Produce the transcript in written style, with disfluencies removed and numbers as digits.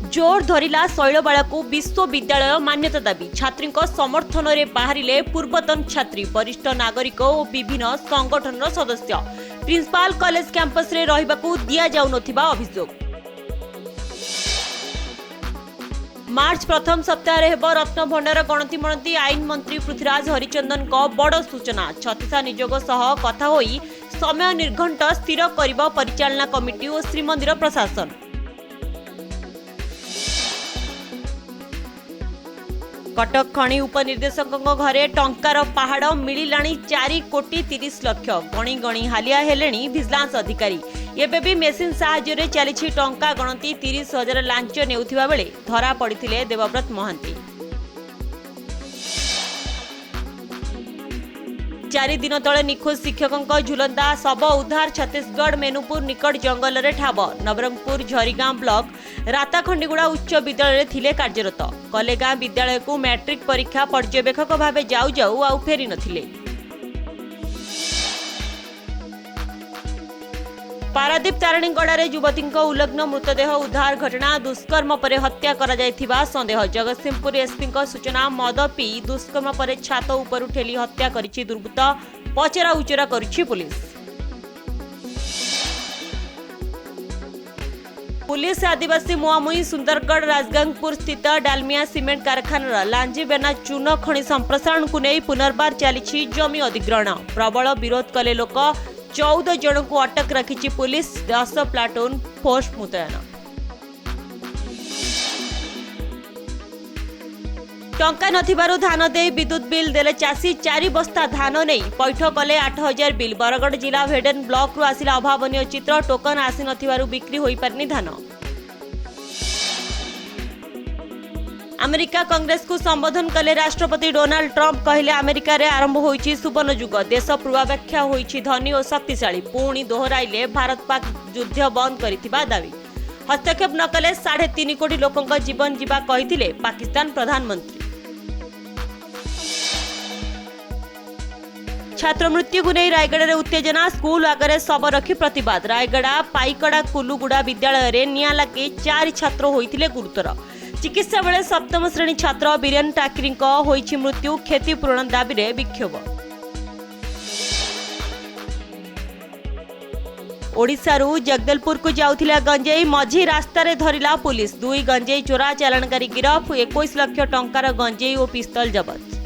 जोर धरिला शैलबाला को विश्वविद्यालय मान्यता दाबी छात्री समर्थन में बाहरिले पूर्वतन छात्री वरिष्ठ नागरिक और विभिन्न संगठन सदस्य प्रिंसिपाल कॉलेज कैंपस रे रहिबाकू दिया जाउ नथिबा अभियोग। मार्च प्रथम सप्ताह हेब रत्न भंडार गणति मणति आईन मंत्री पृथ्वीराज हरिचंदन को बड़ सूचना। छत्तीसा निजोग सह कथा होई समय निर्घंट स्थिर करिबा परिचालना कमिटी और श्रीमंदिर प्रशासन। कटक खणी उपनिर्देशक घरे टंकार पहाड़ मिलाणी 4 कोटी 30 लक्ष गणी गणी हालिया हेलेनी विजिलेंस अधिकारी। एबे भी मेसिन साहाय्य चली टंका गणति 30,000 लांच नेउथिबा बेले धरा पड़िथिले देवव्रत महांती। 4 दिन तले निखोज शिक्षकों झुलंदा शव उद्धार छत्तीसगढ़ मेनुपुर निकट जंगल रे ठाब। नवरंगपुर झरीगां ब्लॉक राताखंडीगुड़ा उच्च विद्यालय थिले कार्यरत। कलेगां विद्यालय को मैट्रिक परीक्षा पर्यवेक्षक भावे जाऊ जाऊ आउ फेरी नथिले। पारादीप तारणीगढ़ युवती उल्लग्न मृतदेह उद्धार घटना दुष्कर्म पर हत्या करा जायथिबा संदेह। जगतसिंहपुर एसपी सूचना मद पी दुष्कर्म पर छात उपरु ठेली हत्या करिछि दुर्बृत्त पचरा उचरा करिछि पुलिस। पुलिस आदिवासी मुहामुही सुंदरगढ़ राजगंगपुर स्थित डालमिया सीमेंट कारखानार लांजीबेना चून खଣି संप्रसारण को नहीं पुनर्बार चली जमी अधिग्रहण। प्रबल विरोध कले लोक 14 जन को अटक रखी पुलिस 10 प्लाटून फोर्स मुतयन। टंका नथिबारु धान दे विद्युत बिल देले चासी 4 बस्ता धान नहीं पैठ कले 8,000 बिल। बरगढ़ जिला भेडेन ब्लॉक रु आसिला अभावनीय चित्र। टोकन आसी नथिबारु बिक्री होई पारनी धान। अमेरिका कांग्रेस को संबोधन कले राष्ट्रपति डोनाल्ड ट्रंप कहले अमेरिका रे आरंभ होईछि सुवर्ण युग। देश पूर्वापेक्षा होईछि धनी और शक्तिशाली। पुणी दोहराइले भारत पाक युद्ध बंद करिथिबा दावी। हस्तक्षेप न कले 3.5 कोटी लोकंक जीवन जीवा कहिथिले पाकिस्तान प्रधानमंत्री। छात्र मृत्यु को नहीं रायगढ़ रे उत्तेजना। स्कूल आगे शव रखी प्रतिवाद। रायगढ़ पाइकड़ा कुलुगुड़ा विद्यालय रे निया लगी 4 छात्र होइथिले गुरुतर। चिकित्सा बेले सप्तम श्रेणी छात्र बीरेन टाकरी होइछि मृत्यु। क्षतिपूरण दाबी रे विक्षोभ। ओडिशारू जगदलपुर को जाउथिला गंजेई मझी रास्ता रे धरिला पुलिस। 2 गंजेई चोरा चालाणकारी गिरफ। 21 लाख टंकार गंजेई और पिस्तल जबत।